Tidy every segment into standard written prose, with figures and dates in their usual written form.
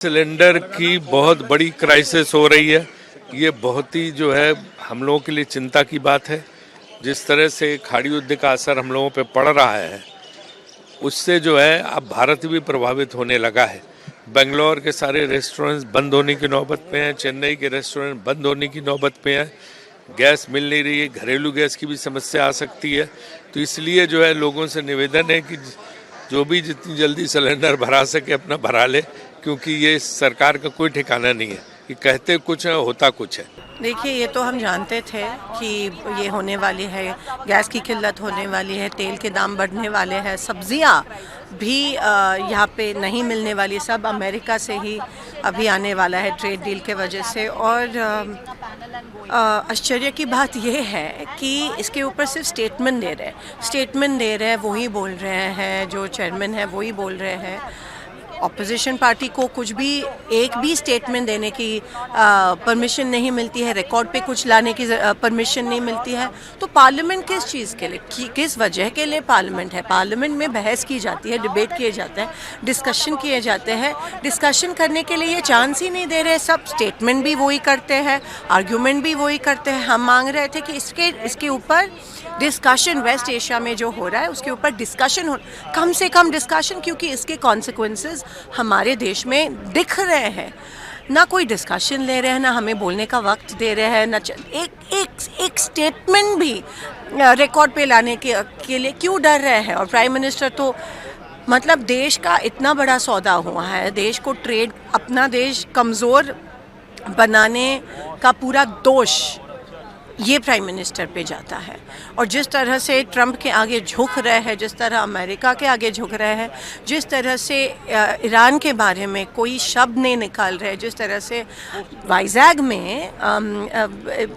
Cylinder की बहुत बड़ी क्राइसिस हो रही है। ये बहुत ही जो है हम लोगों के लिए चिंता की बात है। जिस तरह से खाड़ी युद्ध का असर हम लोगों पे पड़ रहा है, उससे जो है अब भारत भी प्रभावित होने लगा है। बेंगलोर के सारे रेस्टोरेंट्स बंद होने की नौबत पे हैं, चेन्नई के रेस्टोरेंट बंद होने की नौबत पे हैं, गैस मिल नहीं रही है, घरेलू गैस की भी समस्या आ सकती है। तो इसलिए जो है लोगों से निवेदन है कि जो भी जितनी जल्दी सिलेंडर भरा सके अपना भरा ले, क्योंकि ये सरकार का कोई ठिकाना नहीं है कि कहते कुछ है होता कुछ है। देखिए, ये तो हम जानते थे कि ये होने वाली है, गैस की किल्लत होने वाली है, तेल के दाम बढ़ने वाले हैं, सब्जियां भी यहाँ पे नहीं मिलने वाली, सब अमेरिका से ही अभी आने वाला है ट्रेड डील के वजह से। और आश्चर्य की बात ये है कि इसके ऊपर सिर्फ स्टेटमेंट दे रहे हैं, वही बोल रहे हैं, जो चेयरमैन है वही बोल रहे हैं। ऑपोजिशन पार्टी को कुछ भी एक भी स्टेटमेंट देने की परमिशन नहीं मिलती है, रिकॉर्ड पे कुछ लाने की परमिशन नहीं मिलती है। तो पार्लियामेंट किस चीज़ के लिए, किस वजह के लिए पार्लियामेंट है? पार्लियामेंट में बहस की जाती है, डिबेट किए जाते हैं, डिस्कशन किए जाते हैं। डिस्कशन करने के लिए ये चांस ही नहीं दे रहे। सब स्टेटमेंट भी वही करते हैं, आर्ग्यूमेंट भी वही करते हैं। हम मांग रहे थे कि इसके ऊपर डिस्कशन, वेस्ट एशिया में जो हो रहा है उसके ऊपर डिस्कशन हो, कम से कम डिस्कशन, क्योंकि इसके कॉन्सिक्वेंसेस हमारे देश में दिख रहे हैं। ना कोई डिस्कशन ले रहे हैं, ना हमें बोलने का वक्त दे रहे हैं, ना एक स्टेटमेंट भी रिकॉर्ड पे लाने के लिए क्यों डर रहे हैं? और प्राइम मिनिस्टर तो मतलब देश का इतना बड़ा सौदा हुआ है, देश को ट्रेड, अपना देश कमज़ोर बनाने का पूरा दोष ये प्राइम मिनिस्टर पे जाता है। और जिस तरह से ट्रंप के आगे झुक रहे हैं, जिस तरह अमेरिका के आगे झुक रहे हैं, जिस तरह से ईरान के बारे में कोई शब्द नहीं निकाल रहे, जिस तरह से वाइजैग में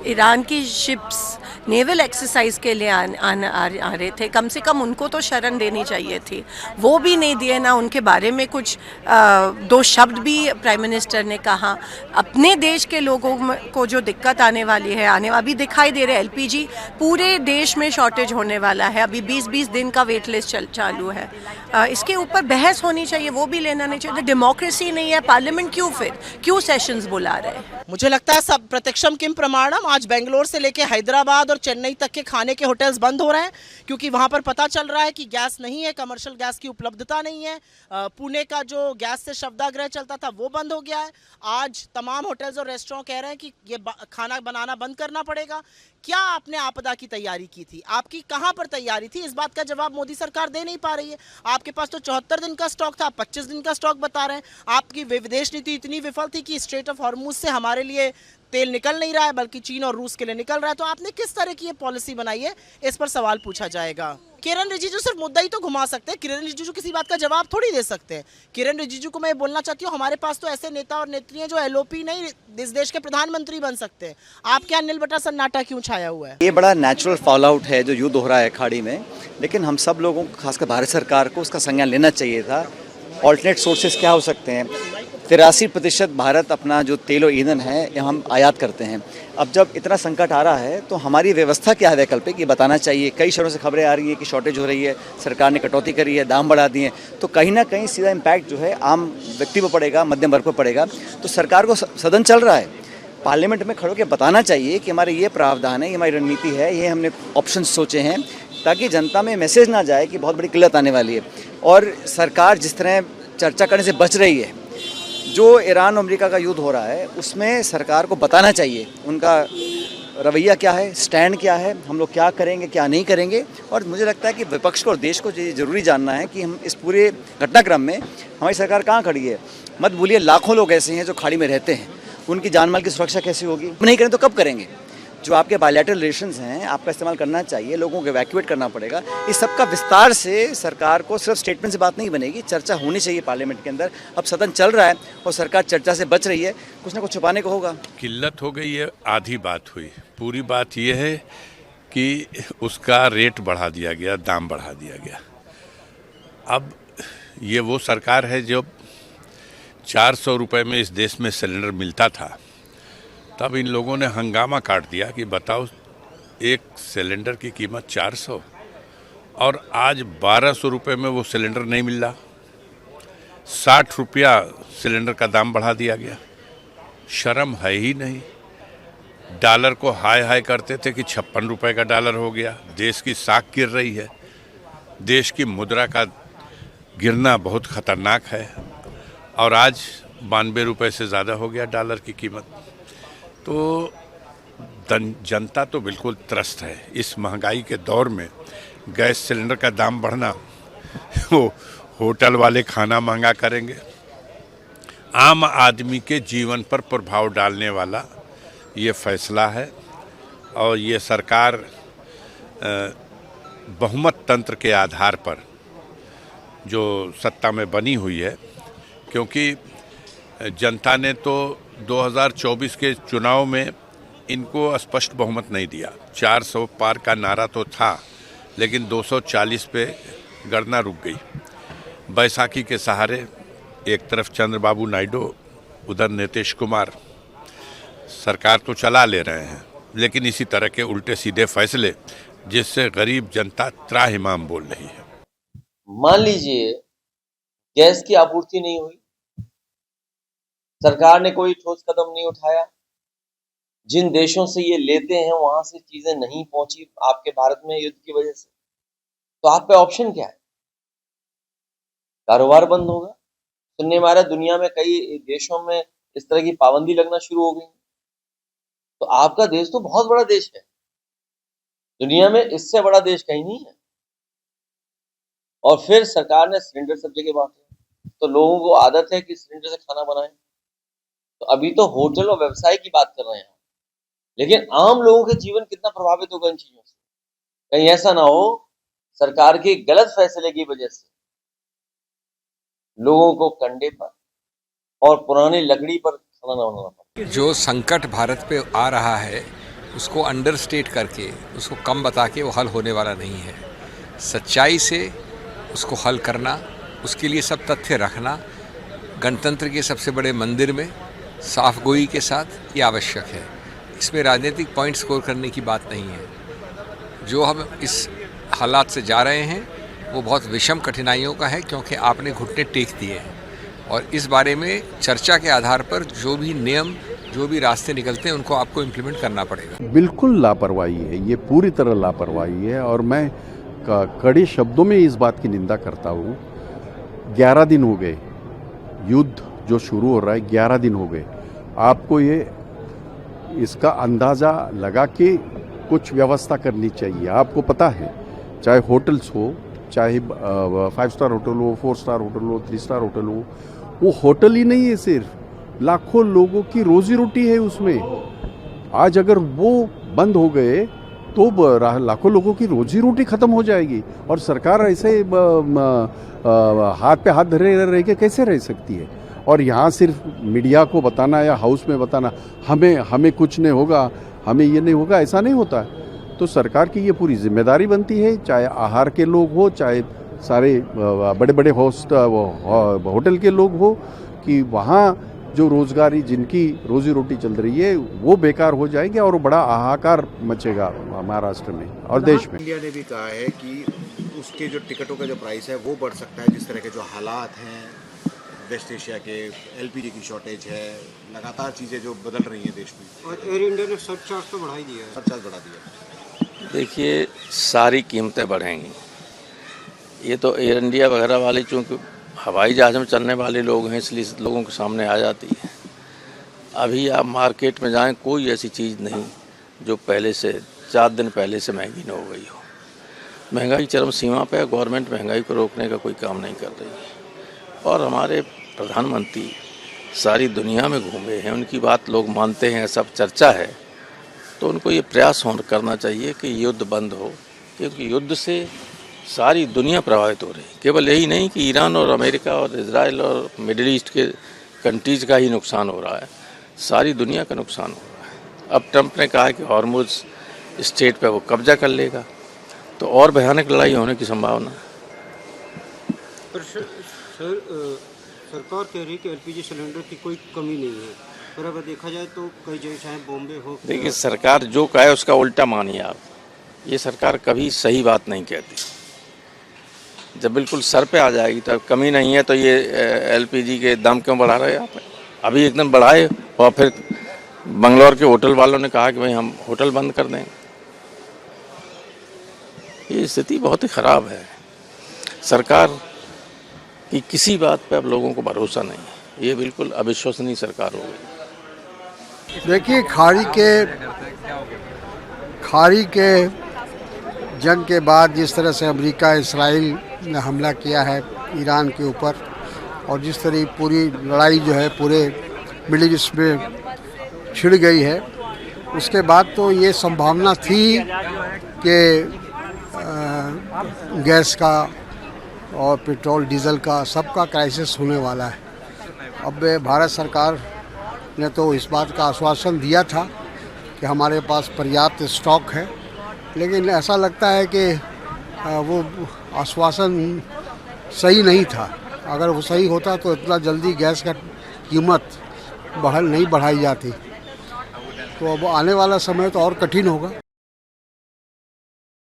ईरान की शिप्स नेवल एक्सरसाइज के लिए आ रहे थे, कम से कम उनको तो शरण देनी चाहिए थी, वो भी नहीं दिए। ना उनके बारे में कुछ दो शब्द भी प्राइम मिनिस्टर ने कहा। अपने देश के लोगों को जो दिक्कत आने वाली है, अभी दिखाई दे रहा है, एलपीजी पूरे देश में शॉर्टेज होने वाला है, अभी 20-20 दिन का वेट लिस्ट चालू है। इसके ऊपर बहस होनी चाहिए, वो भी लेना नहीं चाहिए। डेमोक्रेसी नहीं है, पार्लियामेंट क्यों सेशंस बुला रहे हैं? मुझे लगता है सब प्रत्यक्षम किम प्रमाणम। आज बेंगलोर से लेके हैदराबाद और चेन्नई तक के खाने के होटल्स बंद हो रहे हैं, क्योंकि वहां पर पता चल रहा है कि गैस नहीं है, कमर्शियल गैस की उपलब्धता नहीं है। पुणे का जो गैस से शवदाह चलता था वो बंद हो गया है। आज तमाम होटल्स और रेस्टोरेंट कह रहे हैं कि ये खाना बनाना बंद करना पड़ेगा। क्या आपने आपदा की तैयारी की थी? आपकी कहां पर तैयारी थी? इस बात का जवाब मोदी सरकार दे नहीं पा रही है। आपके पास तो 74 दिन का स्टॉक था, 25 दिन का स्टॉक बता रहे हैं। आपकी विदेश नीति इतनी विफल थी कि स्ट्रेट ऑफ हॉर्मुज से हमारे लिए तेल निकल नहीं रहा है, बल्कि चीन और रूस के लिए निकल रहा है। तो आपने किस तरह की ये पॉलिसी बनाई है, इस पर सवाल पूछा जाएगा। किरण रिजिजू सिर्फ मुद्दा ही तो घुमा सकते हैं। किरण रिजिजू किसी बात का जवाब थोड़ी दे सकते हैं। किरण रिजिजू को मैं बोलना चाहती हूँ, हमारे पास तो ऐसे नेता और नेत्री हैं जो एलओपी नहीं, इस देश के प्रधानमंत्री बन सकते हैं। आपके यहाँ नीलबटा सन्नाटा क्यों छाया हुआ है? ये बड़ा नेचुरल फॉल आउट है जो युद्ध हो रहा है खाड़ी में, लेकिन हम सब लोगों को, खासकर भारत सरकार को, उसका संज्ञान लेना चाहिए था। ऑल्टरनेट सोर्सेज क्या हो सकते हैं? 83% भारत अपना जो तेल और ईंधन है ये हम आयात करते हैं। अब जब इतना संकट आ रहा है तो हमारी व्यवस्था क्या है वैकल्पिक, ये बताना चाहिए। कई शहरों से खबरें आ रही है कि शॉर्टेज हो रही है, सरकार ने कटौती करी है, दाम बढ़ा दिए, तो कहीं ना कहीं सीधा इम्पैक्ट जो है आम व्यक्ति पर पड़ेगा, मध्यम वर्ग पर पड़ेगा। तो सरकार को, सदन चल रहा है, पार्लियामेंट में खड़े होकर बताना चाहिए कि हमारे ये प्रावधान है, ये हमारी रणनीति है, ये हमने ऑप्शन सोचे हैं, ताकि जनता में मैसेज ना जाए कि बहुत बड़ी किल्लत आने वाली है। और सरकार जिस तरह चर्चा करने से बच रही है, जो ईरान और अमेरिका का युद्ध हो रहा है उसमें सरकार को बताना चाहिए उनका रवैया क्या है, स्टैंड क्या है, हम लोग क्या करेंगे क्या नहीं करेंगे। और मुझे लगता है कि विपक्ष को और देश को ये ज़रूरी जानना है कि हम इस पूरे घटनाक्रम में हमारी सरकार कहाँ खड़ी है। मत भूलिए, लाखों लोग ऐसे हैं जो खाड़ी में रहते हैं, उनकी जान माल की सुरक्षा कैसी होगी? नहीं करें तो कब करेंगे? जो आपके बायलैटरल रिलेशंस हैं आपका इस्तेमाल करना चाहिए, लोगों को इवैक्यूएट करना पड़ेगा। इस सब का विस्तार से सरकार को सिर्फ स्टेटमेंट से बात नहीं बनेगी, चर्चा होनी चाहिए पार्लियामेंट के अंदर। अब सदन चल रहा है और सरकार चर्चा से बच रही है, कुछ ना कुछ छुपाने को होगा। किल्लत हो गई है, आधी बात हुई। पूरी बात यह है कि उसका रेट बढ़ा दिया गया, दाम बढ़ा दिया गया। अब ये वो सरकार है जो 400 रुपये में इस देश में सिलेंडर मिलता था, तब इन लोगों ने हंगामा काट दिया कि बताओ एक सिलेंडर की कीमत 400 और आज 1200 रुपये में वो सिलेंडर नहीं मिल रहा। 60 रुपया सिलेंडर का दाम बढ़ा दिया गया। शर्म है ही नहीं। डॉलर को हाय हाय करते थे कि 56 रुपए का डॉलर हो गया। देश की साख गिर रही है। देश की मुद्रा का गिरना बहुत खतरनाक है और आज 92 रुपये से ज़्यादा हो गया डॉलर की कीमत। तो जनता तो बिल्कुल त्रस्त है। इस महंगाई के दौर में गैस सिलेंडर का दाम बढ़ना, वो होटल वाले खाना महंगा करेंगे। आम आदमी के जीवन पर प्रभाव डालने वाला ये फैसला है और ये सरकार बहुमत तंत्र के आधार पर जो सत्ता में बनी हुई है, क्योंकि जनता ने तो 2024 के चुनाव में इनको स्पष्ट बहुमत नहीं दिया। 400 पार का नारा तो था, लेकिन 240 पे गणना रुक गई। बैसाखी के सहारे एक तरफ चंद्रबाबू नायडू, उधर नीतीश कुमार सरकार तो चला ले रहे हैं, लेकिन इसी तरह के उल्टे सीधे फैसले जिससे गरीब जनता त्राहिमाम बोल रही है। मान लीजिए गैस की आपूर्ति नहीं हुई, सरकार ने कोई ठोस कदम नहीं उठाया, जिन देशों से ये लेते हैं वहां से चीजें नहीं पहुंची आपके भारत में युद्ध की वजह से, तो आप पे ऑप्शन क्या है? कारोबार बंद होगा। सुनने में आ रहा है दुनिया में कई देशों में इस तरह की पाबंदी लगना शुरू हो गई। तो आपका देश तो बहुत बड़ा देश है, दुनिया में इससे बड़ा देश कहीं नहीं है। और फिर सरकार ने सिलेंडर सब जगह बांटे, तो लोगों को आदत है कि सिलेंडर से खाना बनाएं। तो अभी तो होटल और व्यवसाय की बात कर रहे हैं, लेकिन आम लोगों के जीवन कितना प्रभावित होगा इन चीजों से। कहीं ऐसा ना हो सरकार के गलत फैसले की वजह से लोगों को कंडे पर और पुरानी लकड़ी पर खाना ना बनाना पड़े। जो संकट भारत पे आ रहा है उसको अंडरस्टेट करके, उसको कम बता के वो हल होने वाला नहीं है। सच्चाई से उसको हल करना, उसके लिए सब तथ्य रखना, गणतंत्र के सबसे बड़े मंदिर में साफ गोई के साथ ये आवश्यक है। इसमें राजनीतिक पॉइंट स्कोर करने की बात नहीं है। जो हम इस हालात से जा रहे हैं वो बहुत विषम कठिनाइयों का है, क्योंकि आपने घुटने टेक दिए हैं और इस बारे में चर्चा के आधार पर जो भी नियम, जो भी रास्ते निकलते हैं उनको आपको इम्प्लीमेंट करना पड़ेगा। बिल्कुल लापरवाही है, ये पूरी तरह लापरवाही है और मैं कड़े शब्दों में इस बात की निंदा करता हूँ। 11 दिन हो गए, युद्ध जो शुरू हो रहा है 11 दिन हो गए। आपको ये इसका अंदाज़ा लगा के कुछ व्यवस्था करनी चाहिए। आपको पता है, चाहे होटल्स हो, चाहे 5 स्टार होटल हो, 4 स्टार होटल हो, 3 स्टार होटल हो, वो होटल ही नहीं है, सिर्फ लाखों लोगों की रोजी रोटी है उसमें। आज अगर वो बंद हो गए तो लाखों लोगों की रोजी रोटी खत्म हो जाएगी और सरकार ऐसे हाथ पे हाथ धरे रह के कैसे रह सकती है। और यहाँ सिर्फ मीडिया को बताना या हाउस में बताना हमें कुछ नहीं होगा, हमें ये नहीं होगा, ऐसा नहीं होता है। तो सरकार की ये पूरी जिम्मेदारी बनती है, चाहे आहार के लोग हो, चाहे सारे बड़े बड़े होटल के लोग हो, कि वहाँ जो रोजगारी, जिनकी रोजी रोटी चल रही है वो बेकार हो जाएंगे और बड़ा हाहाकार मचेगा महाराष्ट्र में और देश में। इंडिया ने भी कहा है कि उसके जो टिकटों का जो प्राइस है वो बढ़ सकता है, जिस तरह के जो हालात हैं वेस्ट एशिया के, एलपीजी की शॉर्टेज है, लगातार चीज़ें जो बदल रही हैं देश में। और एयर इंडिया ने सरचार्ज तो बढ़ा ही दिया है। सरचार्ज बढ़ा दिया। देखिए, सारी कीमतें बढ़ेंगी। ये तो एयर इंडिया वगैरह वाले चूँकि हवाई जहाज़ में चलने वाले लोग हैं, इसलिए लोगों के सामने आ जाती है। अभी आप मार्केट में जाएं, कोई ऐसी चीज़ नहीं जो पहले से 4 दिन पहले से महंगी न हो गई हो। महंगाई चरम सीमा पे है। गवर्नमेंट महंगाई को रोकने का कोई काम नहीं कर रही है। और हमारे प्रधानमंत्री सारी दुनिया में घूमे हैं, उनकी बात लोग मानते हैं, सब चर्चा है। तो उनको ये प्रयास करना चाहिए कि युद्ध बंद हो, क्योंकि युद्ध से सारी दुनिया प्रभावित हो रही है। केवल यही नहीं कि ईरान और अमेरिका और इजराइल और मिडिल ईस्ट के कंट्रीज़ का ही नुकसान हो रहा है, सारी दुनिया का नुकसान हो रहा है। अब ट्रंप ने कहा है कि हॉर्मुज़ स्टेट पे वो कब्जा कर लेगा, तो और भयानक लड़ाई होने की संभावना है। सर, सरकार कह रही है कि एलपीजी सिलेंडर की कोई कमी नहीं है, पर अगर देखा जाए तो कई जगह चाहे बॉम्बे हो। देखिए, सरकार जो कहे उसका उल्टा मानिए आप। ये सरकार कभी सही बात नहीं कहती। जब बिल्कुल सर पे आ जाएगी, तब कमी नहीं है, तो ये एलपीजी के दाम क्यों बढ़ा रहे हैं आप? अभी एकदम बढ़ाए और फिर बंगलौर के होटल वालों ने कहा कि भाई हम होटल बंद कर देंगे। ये स्थिति बहुत ही ख़राब है। सरकार की किसी बात पे अब लोगों को भरोसा नहीं है। ये बिल्कुल अविश्वसनीय सरकार हो गई। देखिए, खाड़ी के जंग के बाद जिस तरह से अमेरिका इसराइल ने हमला किया है ईरान के ऊपर, और जिस तरह पूरी लड़ाई जो है पूरे मिडिल ईस्ट में छिड़ गई है, उसके बाद तो ये संभावना थी कि गैस का और पेट्रोल डीजल का सबका क्राइसिस होने वाला है। अब भारत सरकार ने तो इस बात का आश्वासन दिया था कि हमारे पास पर्याप्त स्टॉक है, लेकिन ऐसा लगता है कि वो आश्वासन सही नहीं था। अगर वो सही होता तो इतना जल्दी गैस का कीमत नहीं बढ़ाई जाती। तो अब आने वाला समय तो और कठिन होगा।